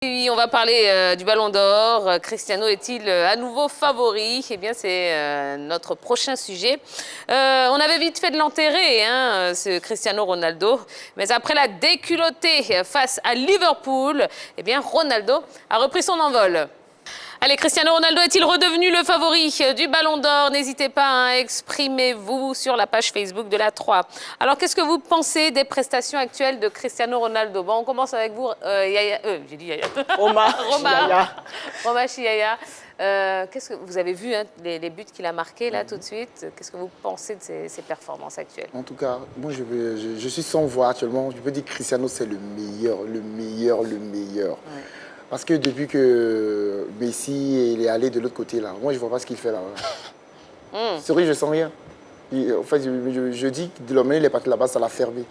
Oui, on va parler du Ballon d'Or. Cristiano est-il à nouveau favori? Eh bien, c'est notre prochain sujet. On avait vite fait de l'enterrer, hein, ce Cristiano Ronaldo. Mais après la déculottée face à Liverpool, eh bien, Ronaldo a repris son envol. Allez, Cristiano Ronaldo est-il redevenu le favori du Ballon d'Or? N'hésitez pas à exprimez-vous sur la page Facebook de la 3. Alors, qu'est-ce que vous pensez des prestations actuelles de Cristiano Ronaldo? Bon, on commence avec vous, Yaya. J'ai dit Yaya. Roma Chiaya. Qu'est-ce que vous avez vu, hein, les buts qu'il a marqués là tout de suite? Qu'est-ce que vous pensez de ses performances actuelles? En tout cas, moi je suis sans voix actuellement. Je peux dire que Cristiano c'est le meilleur. Ouais. Parce que depuis que Messi il est allé de l'autre côté là, moi je vois pas ce qu'il fait là. C'est vrai, je sens rien. En fait, je dis que de l'homme il est parti là-bas, ça l'a fermé.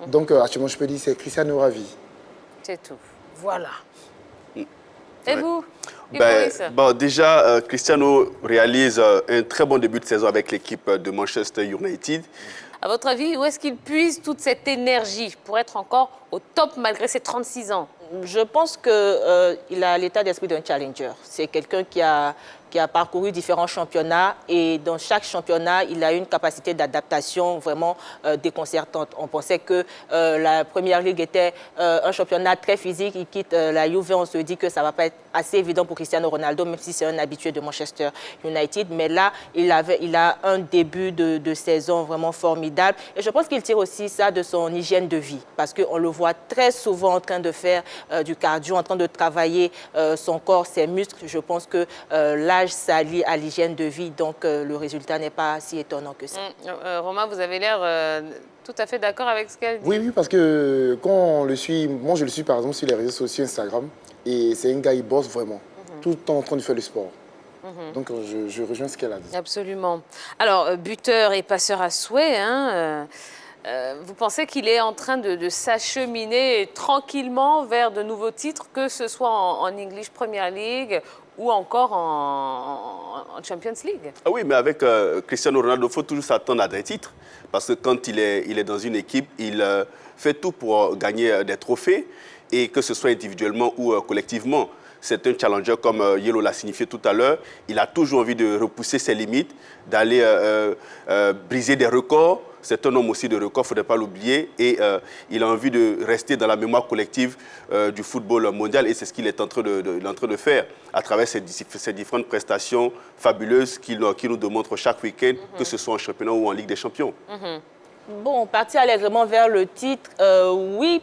Donc actuellement je peux dire c'est Cristiano ravi. C'est tout. Voilà. Et vous? Déjà, Cristiano réalise un très bon début de saison avec l'équipe de Manchester United. À votre avis, où est-ce qu'il puise toute cette énergie pour être encore au top malgré ses 36 ans? Je pense qu'il a l'état d'esprit d'un challenger. C'est quelqu'un qui a parcouru différents championnats et dans chaque championnat, il a une capacité d'adaptation vraiment déconcertante. On pensait que la Première Ligue était un championnat très physique. Il quitte la Juve, on se dit que ça ne va pas être assez évident pour Cristiano Ronaldo, même si c'est un habitué de Manchester United. Mais là, il a un début de saison vraiment formidable. Et je pense qu'il tire aussi ça de son hygiène de vie, parce qu'on le voit très souvent en train de faire du cardio, en train de travailler son corps, ses muscles. Je pense que l'âge s'allie à l'hygiène de vie, donc le résultat n'est pas si étonnant que ça. Romain, vous avez l'air tout à fait d'accord avec ce qu'elle dit. Oui, parce que quand on le suit, moi je le suis par exemple sur les réseaux sociaux Instagram, et c'est un gars, il bosse vraiment, tout le temps en train de faire le sport. Donc je rejoins ce qu'elle a dit. Absolument. Alors, buteur et passeur à souhait, hein, vous pensez qu'il est en train de s'acheminer tranquillement vers de nouveaux titres, que ce soit en English Premier League ou encore en Champions League? Ah oui, mais avec Cristiano Ronaldo, il faut toujours s'attendre à des titres. Parce que quand il est dans une équipe, il fait tout pour gagner des trophées, et que ce soit individuellement ou collectivement. C'est un challenger, comme Yelo l'a signifié tout à l'heure. Il a toujours envie de repousser ses limites, d'aller briser des records. C'est un homme aussi de records, il ne faudrait pas l'oublier. Et il a envie de rester dans la mémoire collective du football mondial. Et c'est ce qu'il est en train de faire à travers ces différentes prestations fabuleuses qu'il nous démontre chaque week-end, que ce soit en championnat ou en Ligue des Champions. Bon, partir allègrement vers le titre, oui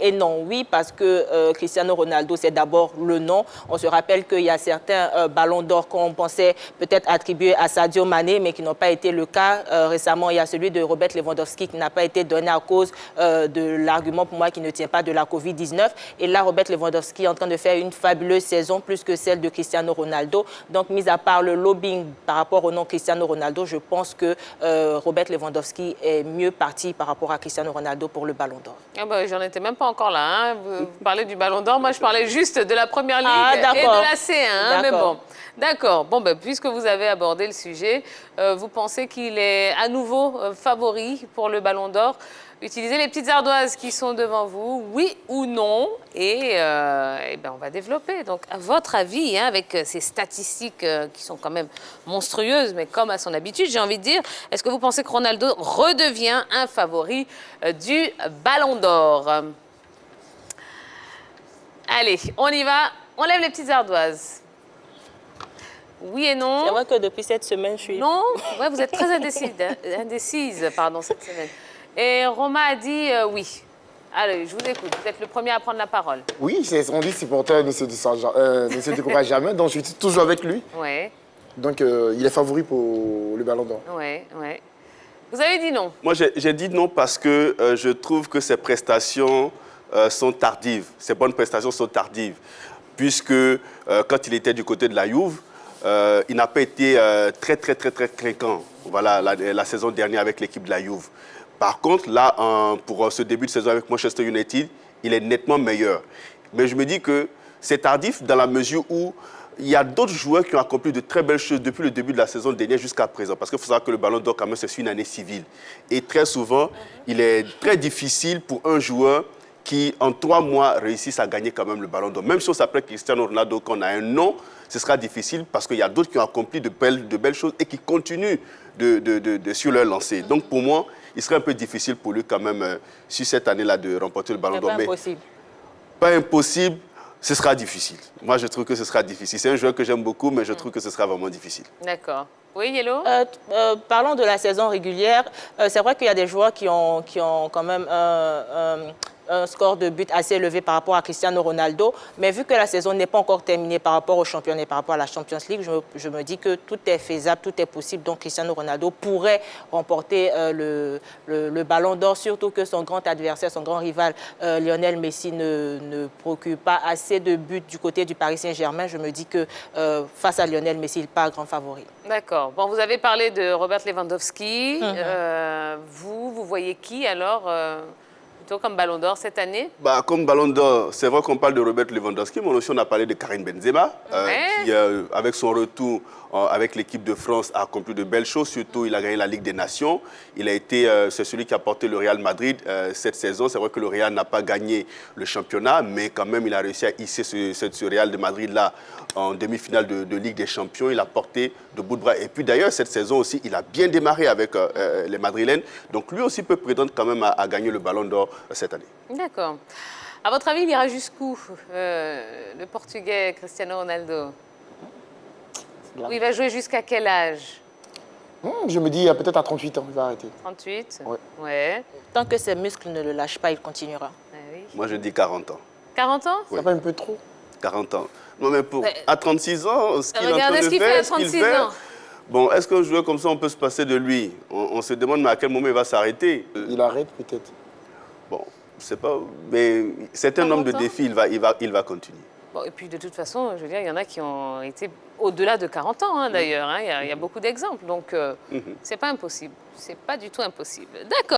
et non. Oui, parce que Cristiano Ronaldo, c'est d'abord le nom. On se rappelle qu'il y a certains ballons d'or qu'on pensait peut-être attribués à Sadio Mané, mais qui n'ont pas été le cas. Récemment, il y a celui de Robert Lewandowski qui n'a pas été donné à cause de l'argument, pour moi, qui ne tient pas de la Covid-19. Et là, Robert Lewandowski est en train de faire une fabuleuse saison, plus que celle de Cristiano Ronaldo. Donc, mis à part le lobbying par rapport au nom Cristiano Ronaldo, je pense que Robert Lewandowski est mieux parti par rapport à Cristiano Ronaldo pour le Ballon d'Or. Ah bah, j'en étais même pas encore là. Hein. Vous parlez du Ballon d'Or. Moi, je parlais juste de la Première Ligue et de la C1. Mais bon, d'accord. Bon, bah, puisque vous avez abordé le sujet, vous pensez qu'il est à nouveau favori pour le Ballon d'Or? Utilisez les petites ardoises qui sont devant vous, oui ou non, et ben on va développer. Donc, à votre avis, hein, avec ces statistiques qui sont quand même monstrueuses, mais comme à son habitude, j'ai envie de dire, est-ce que vous pensez que Ronaldo redevient un favori du Ballon d'Or? Allez, on y va. On lève les petites ardoises. Oui et non. C'est vrai que depuis cette semaine, je suis... Non, ouais, vous êtes très indécise cette semaine. Et Roma a dit oui. Allez, je vous écoute. Vous êtes le premier à prendre la parole. Oui, c'est ce qu'on dit, supporter ne se décourage jamais, donc je suis toujours avec lui. Ouais. Donc il est favori pour le Ballon d'Or. Ouais. Vous avez dit non? Moi, j'ai dit non parce que je trouve que ses prestations sont tardives. Ses bonnes prestations sont tardives. Puisque quand il était du côté de la Juve, il n'a pas été très clinquant. Voilà, la saison dernière avec l'équipe de la Juve. Par contre, là, pour ce début de saison avec Manchester United, il est nettement meilleur. Mais je me dis que c'est tardif dans la mesure où il y a d'autres joueurs qui ont accompli de très belles choses depuis le début de la saison dernière jusqu'à présent. Parce qu'il faut savoir que le Ballon d'Or, quand même, c'est une année civile. Et très souvent, il est très difficile pour un joueur qui, en 3 mois, réussissent à gagner quand même le Ballon d'Or. Même si on s'appelle Cristiano Ronaldo, qu'on a un nom, ce sera difficile parce qu'il y a d'autres qui ont accompli de belles choses et qui continuent sur leur lancée. Donc pour moi, il serait un peu difficile pour lui quand même, sur cette année-là, de remporter le Ballon d'Or. Pas impossible. Pas impossible, ce sera difficile. Moi, je trouve que ce sera difficile. C'est un joueur que j'aime beaucoup, mais je trouve que ce sera vraiment difficile. D'accord. Oui, Yellow? Parlons de la saison régulière. C'est vrai qu'il y a des joueurs qui ont quand même un score de but assez élevé par rapport à Cristiano Ronaldo. Mais vu que la saison n'est pas encore terminée par rapport au championnat et par rapport à la Champions League, je me dis que tout est faisable, tout est possible. Donc Cristiano Ronaldo pourrait remporter le Ballon d'Or, surtout que son grand adversaire, son grand rival, Lionel Messi, ne procure pas assez de buts du côté du Paris Saint-Germain. Je me dis que face à Lionel Messi, il n'est pas grand favori. D'accord. Bon, vous avez parlé de Robert Lewandowski. Vous voyez qui alors plutôt comme Ballon d'Or cette année? Comme Ballon d'Or, c'est vrai qu'on parle de Robert Lewandowski, mais aussi on a parlé de Karim Benzema, qui, avec son retour avec l'équipe de France, a accompli de belles choses. Surtout, il a gagné la Ligue des Nations. Il a été, c'est celui qui a porté le Real Madrid cette saison. C'est vrai que le Real n'a pas gagné le championnat, mais quand même, il a réussi à hisser ce Real de Madrid-là en demi-finale de Ligue des Champions. Il a porté de bout de bras. Et puis d'ailleurs, cette saison aussi, il a bien démarré avec les Madrilènes. Donc lui aussi peut prétendre quand même à gagner le Ballon d'Or cette année. D'accord. À votre avis, il ira jusqu'où, le Portugais Cristiano Ronaldo? Il va jouer jusqu'à quel âge? Je me dis, peut-être à 38 ans, il va arrêter. 38? Ouais. Ouais. Tant que ses muscles ne le lâchent pas, il continuera. Oui. Moi, je dis 40 ans. 40 ans? Ça va un peu trop. 40 ans. Non, mais à 36 ans, ce qu'il est en train de ce qu'il fait faire, à 36 ans. Bon, est-ce qu'un joueur comme ça, on peut se passer de lui? On se demande, mais à quel moment il va s'arrêter? Il arrête peut-être. Bon, je sais pas, mais c'est un homme de défi, il va continuer. Bon, et puis de toute façon, je veux dire, il y en a qui ont été au-delà de 40 ans d'ailleurs. Il y a beaucoup d'exemples, donc c'est pas impossible. C'est pas du tout impossible. D'accord.